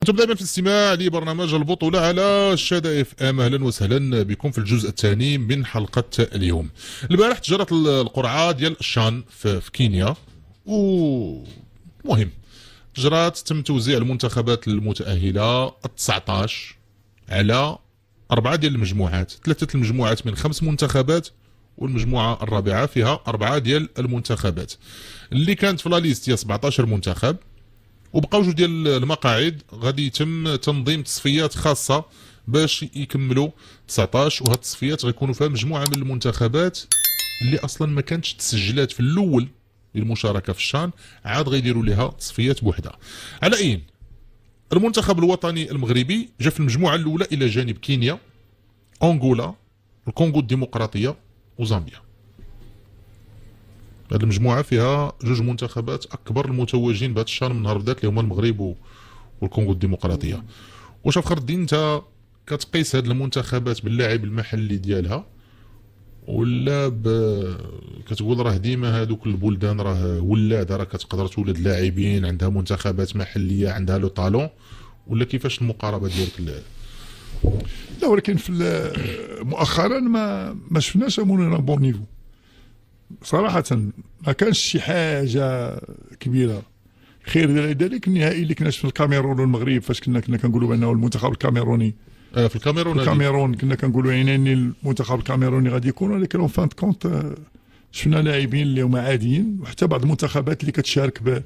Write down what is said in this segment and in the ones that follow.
كنتم دائما في الاستماع لبرنامج البطولة على الشادة اف ام. اهلا وسهلا بكم في الجزء الثاني من حلقة اليوم. البارح تجرت القرعة ديال الشان في كينيا، ومهم تم توزيع المنتخبات المتأهلة 19 على 4 ديال المجموعات، 3 المجموعات من 5 منتخبات، والمجموعة الرابعة فيها 4 ديال المنتخبات. اللي كانت في لا ليست هي 17 منتخب، وبقاو 2 ديال المقاعد غادي يتم تنظيم تصفيات خاصة باش يكملوا 19، وهاد التصفيات غيكونوا فيها مجموعة من المنتخبات اللي اصلا ما كانتش تسجلات في الاول للمشاركة في الشان، عاد غيديروا لها تصفيات بوحدها. على اين المنتخب الوطني المغربي جا في المجموعة الاولى الى جانب كينيا، انغولا، الكونغو الديمقراطية وزامبيا. هذه المجموعة فيها 2 منتخبات أكبر المتوجين بهذا الشان من نهار بدات، اللي هما المغرب والكونغو الديمقراطية. واش فخر الدين أنت كتقيس هذه المنتخبات باللاعب المحلي ديالها، ولا كتقول راه ديما هذوك البلدان راه ولادها راه كتقدر تولد لاعبين عندها منتخبات محلية عندها لو طالون، ولا كيفاش المقاربة ديالك؟ لا، ولكن في مؤخرا ما شفناش منير بون نيفو صراحة. ما كانش شي حاجة كبيرة. خير ذلك النهائي اللي كنا في الكاميرون والمغرب، فاش كنا كنقولوا بانه المنتخب الكاميروني في الكاميرون كنا كنقولوا يعني المنتخب الكاميروني غادي يكون، ولكن اون فان كونت شفنا لاعبين اللي هما عاديين، وحتى بعض المنتخبات اللي كتشارك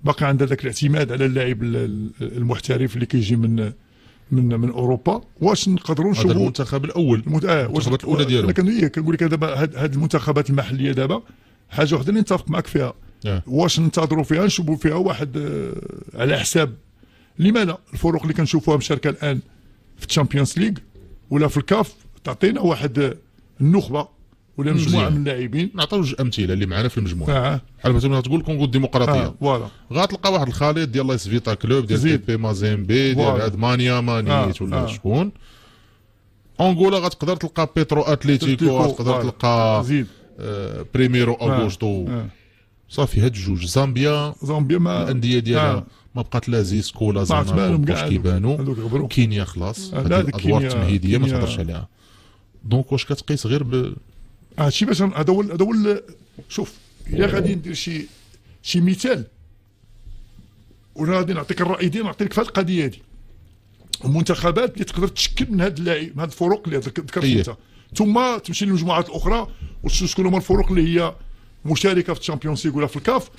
باقي عندها ذاك الاعتماد على اللاعب المحترف اللي كيجي من اوروبا. واش نقدروا نشوفوا هذا المنتخب الاول المنتخبات الاولى ديالو؟ انا كنقول لك دابا هاد المنتخبات المحليه دابا حاجه وحده اللي نتفق معك فيها. واش ننتظروا فيها نشوفوا فيها واحد على حساب لماذا الفروق اللي كنشوفوها مشاركه الان في الشامبيونز ليغ ولا في الكاف تعطينا واحد النخبه ولا مجموعه من اللاعبين. نعطيو 2 امثله اللي معنا في المجموعه. بحال مثلا تقول الكونغو الديمقراطيه، فوالا غتلقى واحد الخليط ديال لايس فيتا كلوب ديال تي بي مازيمبي ديال هاد مانيا مانيت ولا شكون. انغولا غتقدر تلقى بيترو اتليتيكو، غتقدر تلقى بريميرو اوغوستو. صافي هاد 2. زامبيا ما الانديه ديالها ما بقات لا زيسكو لا زانا باش كيبانوا. كينيا خلاص هاد الادوار التمهيديه ما تهضرش عليها. دونك واش كتقيس غير هادشي باش هذا هو شوف، الا غادي ندير شي مثال ولا غادي نعطيك الراي ديالي، نعطيك في هذه القضيه هذه. المنتخبات اللي تقدر تشكل من هاد اللاعب، من هاد الفروق اللي ذكرت انت، ثم تمشي للمجموعات الاخرى وتشوف شكون هما الفروق اللي هي مشاركه في الشامبيونز ليغ ولا في الكاف،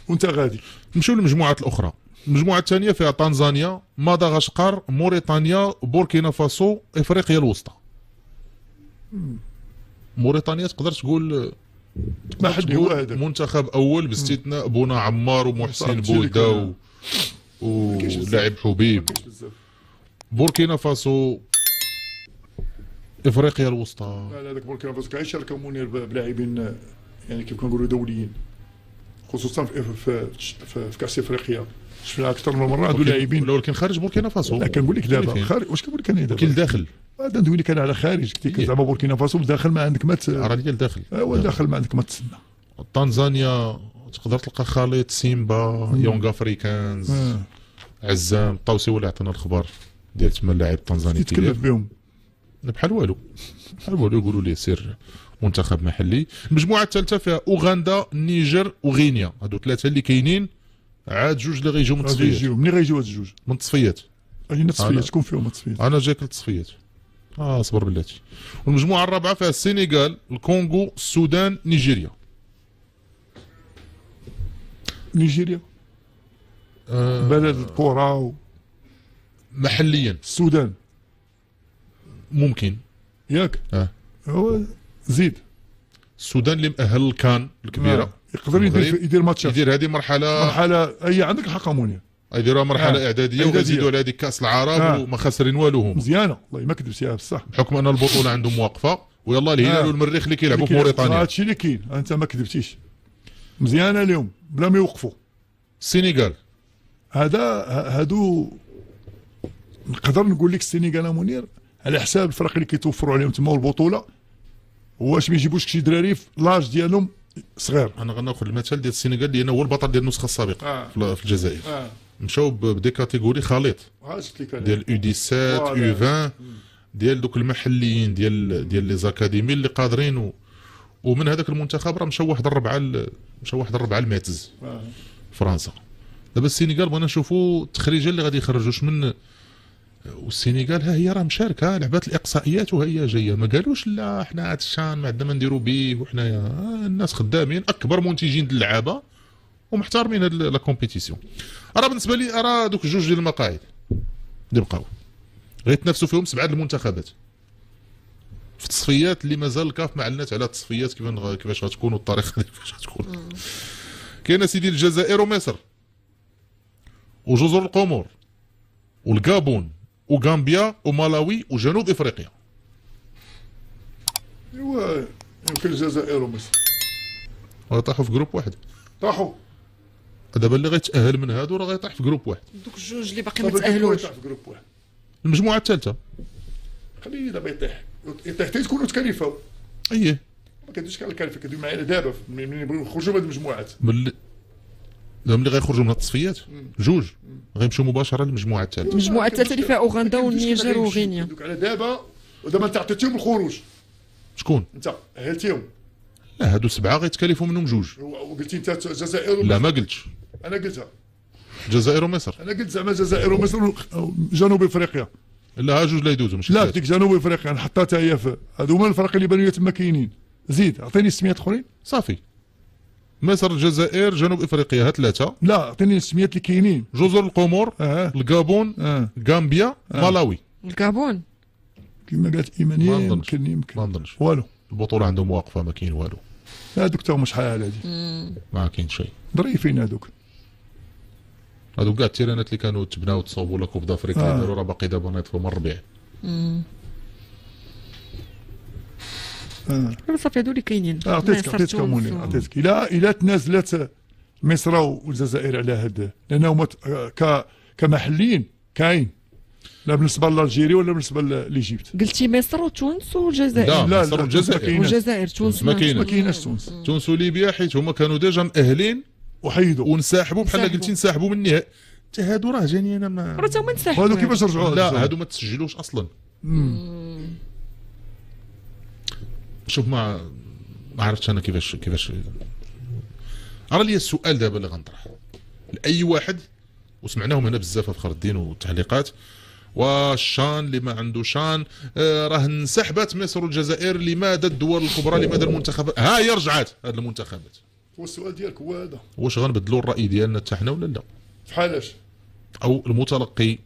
وانت غادي نمشيو للمجموعات الاخرى. المجموعه الثانيه فيها تنزانيا، مدغشقر، موريتانيا، بوركينا فاسو، افريقيا الوسطى. موريتانيا تقدر تقول منتخب اول باستثناء بونا عمار ومحسن بودا ولاعب حبيب. بوركينا فاسو، افريقيا الوسطى. لا هذاك بوركينا فاسو كيشاركوا منير بلاعبين يعني كيف كنقولوا دوليين، خصوصا في كاس افريقيا. شفنا اكثر من مره هذو لاعبين، ولكن خارج بوركينا فاسو. لا كنقول لك دابا خارج. واش كنقول لك انا دابا؟ كاين داخل. هذا ندوي لك انا على خارج. كنت زعما بوركينا فاسو داخل ما عندك ما راه ديال داخل. ايوا داخل ما عندك ما تسنى. تنزانيا تقدر تلقى خليط سيمبا، يونغ افريكانز، عزام. الطوسي هو اللي عطانا الخبر ديال تما اللاعب التنزاني يتكلف بهم بحال والو يقولوا ليه سير منتخب محلي. المجموعه الثالثه فيها اوغندا، النيجر وغينيا. هادو 3 اللي كاينين، عاد 2 اللي غيجيو من التصفيات. منين غيجيو هاد 2؟ من التصفيات. اين التصفيات؟ شكون فيهم التصفيات؟ انا جايك للتصفيات. صبر بلاتي. والمجموعه الرابعه فيها السنغال، الكونغو، السودان، نيجيريا. نيجيريا بلد الكره محليا. السودان ممكن ياك. هو زيد السودان اللي مأهل الكان الكبيره. يقدر يدير ماتشات، يدير هذه مرحله هي عندك الحق منير. يديروها مرحله اعداديه ويزيدوا على هذيك كاس العرب وما خاسرين والو هما. مزيانه والله ما كذبتي بصح، بحكم ان البطوله عندهم واقفه، ويلا الهلال والمريخ اللي كيلعبوا في موريتانيا. هادشي اللي كاين. انت ما كذبتيش، مزيانه اليوم بلا ما يوقفوا. السنغال هادو نقدر نقول لك السنغال منير على حساب الفرق اللي كيتوفروا عليهم تما البطوله، واش ما يجيبوش شي دراري في لاج ديالهم صغير. انا غناخذ المثال ديال السنغال لانه هو البطل ديال النسخه السابقه في الجزائر. مشاو بدي كاتيجوري خليط شفت لك انا ديال يو 17 يو 20 ديال دوك المحليين ديال لي زاكاديمي اللي قادرين ومن هذاك المنتخب راه مشاو واحد الربعه المعتز فرنسا. دابا السينغال بغينا نشوفوا التخريجه اللي غادي يخرجوش من، والسينغال ها هي راه مشاركه لعبات الاقصائيات وهي جايه، ما قالوش لا حنا هاد الشان ما عندنا ما نديروا به وحنايا الناس خدامين اكبر منتجين د اللعابه ومحترمين هاد لا كومبيتيسيون. راه بالنسبه لي راه دوك جوج ديال المقاعد اللي بقاو غيتنافسوا فيهم 7 المنتخبات في التصفيات اللي مازال الكاف ما اعلنت على التصفيات كيفاش غتكون والطريقه كيفاش غتكون. كاين سيدي الجزائر ومصر وجزر القمر والغابون وغامبيا ومالاوي وجنوب افريقيا. ايوا يمكن الجزائر ومصر غيطيحوا في جروب واحد. طاحوا دابا اللي غيتاهل من هادو راه غيطيح في جروب واحد. دوك الجوج اللي باقي ما تاهلوش في جروب واحد. المجموعه الثالثه خليه دابا يطيح حتى تكونوا تكاليفاو. اييه ما كدوش كاع الكاليفه كدوي معايا دابا ملي يبغيو يخرجوا من هاد المجموعات. ملي غيخرجوا من التصفيات جوج غيمشيو مباشره للمجموعه الثالثه. المجموعه الثالثه اللي فيها اوغندا والنيجر وغينيا. دوك على دابا ودابا انت عطيتيهم الخروج. شكون؟ انت اهلتيهم. لا هادو 7 غيتكلفوا منهم جوج. وقلتي انت الجزائر لا ما قلتش. انا قلتها. الجزائر ومصر. انا قلت زعما الجزائر ومصر وجنوب افريقيا. لا ها جوج لا يدوزوا ماشي لا ديك جنوب افريقيا نحطها هي في هادو هما الفرق اللي بانوا تما كاينين. زيد عطيني السميات الاخرين. صافي مصر الجزائر جنوب افريقيا ها 3. لا عطيني السميات اللي كاينين. جزر القمر الغابون غامبيا مالاوي. الغابون كما قالت ايمانيه يمكن ما نظنش والو. البطوله عندهم واقفه ما كاين والو. هادوك تاهما شحال هادي ما كاين شيء. ظريفين هادوك. هادو كاع التيرانات اللي كانوا تبناو تصاوبوا لا كوب دافريك اللي داروا راه باقي دابا نايطفوا من الربيع. صافي هادو اللي كاينين. عطيتك موني عطيتك الا تنازلت مصر والجزائر على هاد لانهم كمحليين كاين لا بالنسبه للجيري ولا بالنسبه لإيجيبت. قلتي مصر وتونس والجزائر. لا مصر والجزائر تونس ما كايناش تونس. تونس وليبيا حيت هما كانوا ديجا مأهلين وحيدوا ونسحبوا بحال قلتي نسحبوا من النهائي. حتى هادو راه جاني انا ما راه تا هما انسحبوا. هادو كيفاش رجعوا؟ لا هادو ما تسجلوش اصلا. شوف ما عرفتش انا كيفاش راه لي السؤال دابا اللي غنطرح لاي واحد وسمعناهم هنا بزاف فخر الدين والتعليقات. والشان اللي ما عنده شان راه انسحبت مصر والجزائر، لماذا الدول الكبرى، لماذا المنتخبات؟ ها هي رجعت هذه المنتخبات. هو السؤال ديالك هو هذا، واش غنبدلوا الراي ديالنا حتى حنا ولا لا؟ فحالاش؟ او المتلقي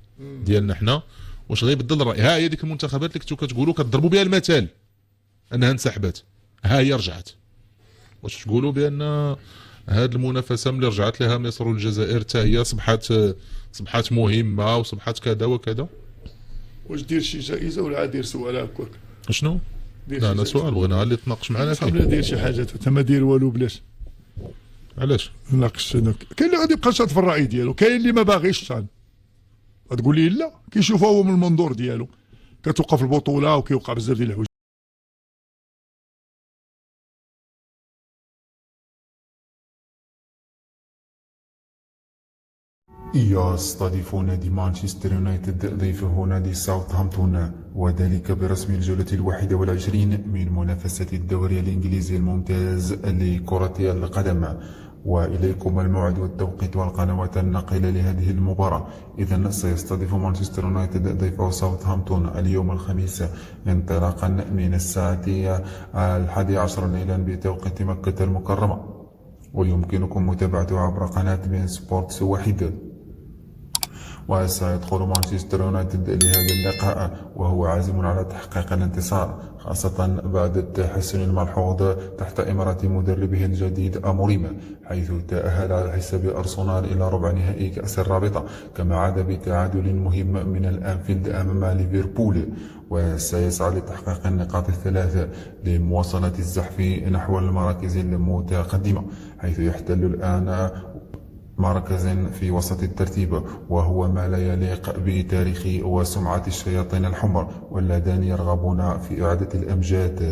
ديالنا حنا واش غيبدل الراي؟ ها هي ديك المنتخبات اللي كنتو كتقولوا كتضربوا بها المثال انها انسحبت، ها هي رجعت. واش تقولوا بان هاد المنافسه ملي رجعت لها مصر والجزائر حتى هي صبحات مهمه وصبحات كذا وكذا؟ واش دير شي جائزه ولا دير سؤال هكاك؟ شنو؟ لا انا سؤال بغينا اللي تناقش معنا فيه. بلا دير شي حاجه انت ما دير والو بلاش. علاش؟ ناقش كاين اللي غادي يبقى شاد في الراي ديالو، كاين اللي ما باغيش شان. غتقول لي لا، كيشوفها هو من المنظور ديالو، كتوقف البطوله وكيوقع بزاف ديال الحوايج. يستضيف نادي مانشستر يونايتد ضيفه نادي ساوثهامبتون، وذلك برسم الجولة 21 من منافسة الدوري الإنجليزي الممتاز لكرة القدم. وإليكم الموعد والتوقيت والقنوات الناقلة لهذه المباراة. إذن سيستضيف مانشستر يونايتد ضيفه ساوثهامبتون اليوم الخميس انطلاقا من الساعة 11 ليلا بتوقيت مكة المكرمة، ويمكنكم متابعته عبر قناة بين سبورتس واحد. وسيدخل مانشستر يونايتد لهذا اللقاء وهو عازم على تحقيق الانتصار، خاصة بعد التحسن الملحوظ تحت إمارة مدربه الجديد أموريم، حيث تأهل على حساب أرسنال إلى ربع نهائي كأس الرابطة، كما عاد بتعادل مهم من الأنفيلد أمام ليفربول. وسيسعى لتحقيق النقاط الثلاثة لمواصلة الزحف نحو المراكز المتقدمة، حيث يحتل الآن مركز في وسط الترتيب، وهو ما لا يليق بتاريخ وسمعة الشياطين الحمر واللذان يرغبون في إعادة الأمجاد.